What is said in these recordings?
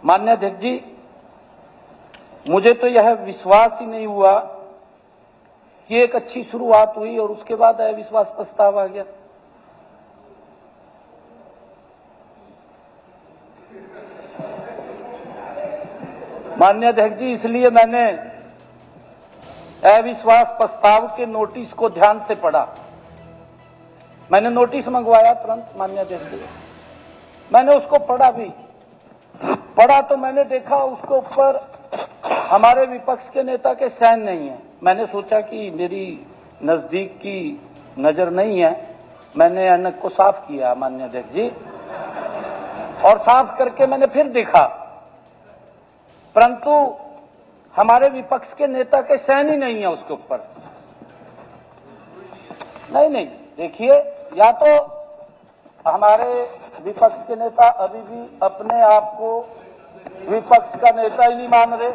माननीय अध्यक्ष जी, मुझे तो यह विश्वास ही नहीं हुआ कि एक अच्छी शुरुआत हुई और उसके बाद अविश्वास प्रस्ताव आ गया। माननीय अध्यक्ष जी, इसलिए मैंने अविश्वास प्रस्ताव के नोटिस को ध्यान से पढ़ा। मैंने नोटिस मंगवाया तुरंत। माननीय अध्यक्ष जी, मैंने उसको पढ़ा भी। पढ़ा तो मैंने देखा उसके ऊपर हमारे विपक्ष के नेता के साइन नहीं है। मैंने सोचा कि मेरी नजदीक की नजर नहीं है। मैंने ऐनक को साफ किया माननीय अध्यक्ष जी, और साफ करके मैंने फिर देखा, परंतु हमारे विपक्ष के नेता के साइन ही नहीं है उसके ऊपर। नहीं, देखिए, या तो हमारे विपक्ष के नेता अभी भी अपने आप को विपक्ष का नेता ही नहीं मान रहे।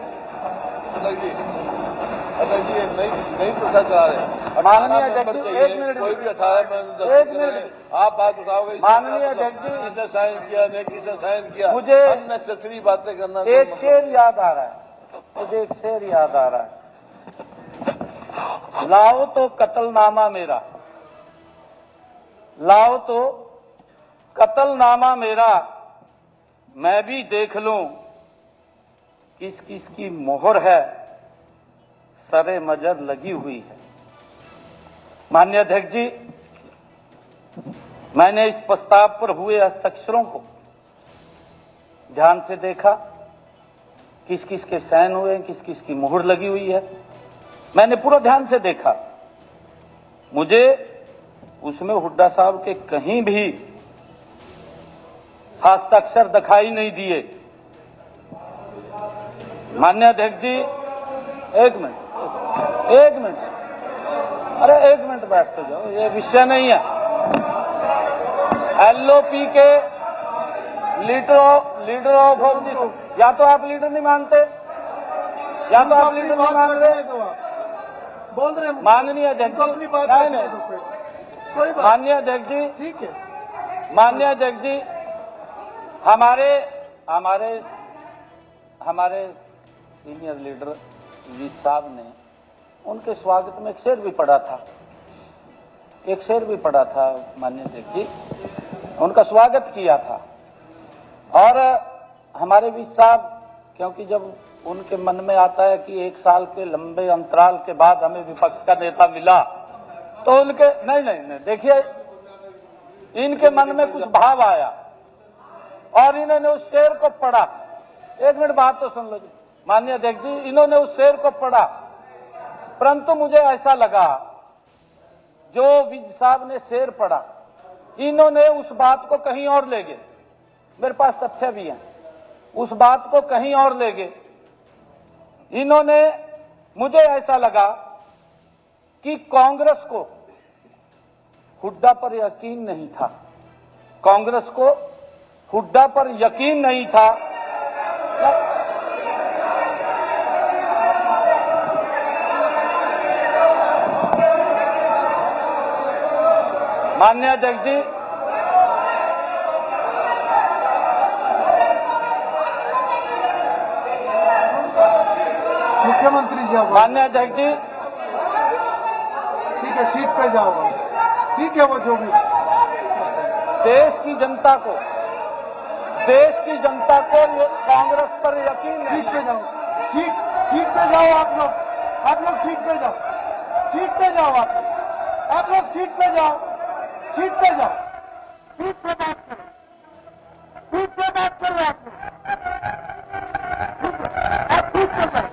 नहीं प्रश्न करा रहे। माननीय अध्यक्ष जी, एक मिनट, कोई भी 18 एक मिनट, आप बात उठाओगे। माननीय अध्यक्ष जी, किसने साइन किया, नहीं किसने साइन किया, मुझे अननेसेसरी बातें करना। एक शेर याद आ रहा है, मुझे एक शेर याद आ रहा है। लाओ तो कत्लनामा मेरा, लाओ तो कत्लनामा मेरा, मैं भी देख लूं किस किस की मोहर है, सरे मजर लगी हुई है। माननीय अध्यक्ष जी, मैंने इस प्रस्ताव पर हुए हस्ताक्षरों को ध्यान से देखा, किस किस के साइन हुए, किस किस की मोहर लगी हुई है। मैंने पूरा ध्यान से देखा। मुझे उसमें हुड्डा साहब के कहीं भी हस्ताक्षर दिखाई नहीं दिए। माननीय अध्यक्ष जी, एक मिनट, अरे एक मिनट बैठ तो जाओ, ये विषय नहीं है। एलओपी के लीडर ऑफ ऑपोजिशन, या तो आप लीडर नहीं मानते, या तो आप लीडर नहीं मान रहे, बोल रहे। माननीय अध्यक्ष जी, माननीय अध्यक्ष जी, ठीक है। माननीय अध्यक्ष जी, हमारे सीनियर लीडर वी साहब ने उनके स्वागत में एक शेर भी पढ़ा था, माननीय अध्यक्ष जी, उनका स्वागत किया था। और हमारे वी साहब, क्योंकि जब उनके मन में आता है कि 1 साल के लंबे अंतराल के बाद हमें विपक्ष का नेता मिला, तो उनके नहीं, देखिए, इनके मन में कुछ भाव आया और इन्होंने उस शेर को पढ़ा। एक मिनट बात तो सुन लो जी। माननीय अध्यक्ष जी, इन्होंने उस शेर को पढ़ा, परंतु मुझे ऐसा लगा जो विज साहब ने शेर पढ़ा, इन्होंने उस बात को कहीं और ले गए। मेरे पास तथ्य भी हैं, उस बात को कहीं और ले गए इन्होंने। मुझे ऐसा लगा कि कांग्रेस को हुड्डा पर यकीन नहीं था, कांग्रेस को हुड्डा पर यकीन नहीं था। माननीय अध्यक्ष जी, मुख्यमंत्री जी, माननीय अध्यक्ष जी, ठीक है, सीट पे जाओ। ठीक है, वो जो भी देश की जनता को कांग्रेस पर यकीन नहीं। सीट पे जाओ, सीट पे जाओ। आप लोग सीट पे जाओ, सीट पे जाओ। आप लोग सीट पे जाओ, सीट पे जाओ। सीट पे बात करो, सीट पे बात करो। आप सीट पे जाओ।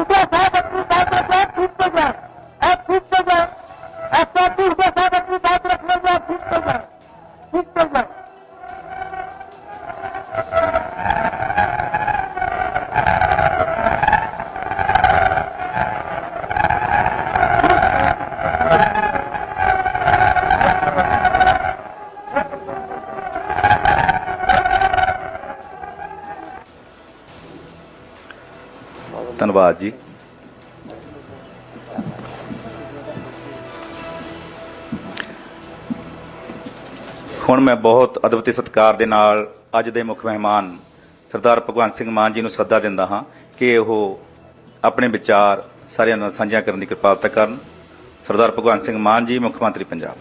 हुड्डा साहब अपनी बात रखें, सीट पे जाए, आप सीट पे जाए, एसआरपी हुड्डा साहब अपनी बात रख लेंगे, आप सीट पे जाए, सीट पे जाए। ਧੰਨਵਾਦ ਜੀ। ਹੁਣ ਮੈਂ ਬਹੁਤ ਅਦਬ ਤੇ ਸਤਿਕਾਰ ਦੇ ਨਾਲ ਅੱਜ ਦੇ ਮੁੱਖ ਮਹਿਮਾਨ ਸਰਦਾਰ ਭਗਵੰਤ ਸਿੰਘ ਮਾਨ ਜੀ ਨੂੰ ਸੱਦਾ ਦਿੰਦਾ ਹਾਂ ਕਿ ਉਹ ਆਪਣੇ ਵਿਚਾਰ ਸਾਰਿਆਂ ਨਾਲ ਸਾਂਝਾ ਕਰਨ ਦੀ ਕਿਰਪਾਲਤਾ ਕਰਨ। ਸਰਦਾਰ ਭਗਵੰਤ ਸਿੰਘ ਮਾਨ ਜੀ, ਮੁੱਖ ਮੰਤਰੀ ਪੰਜਾਬ।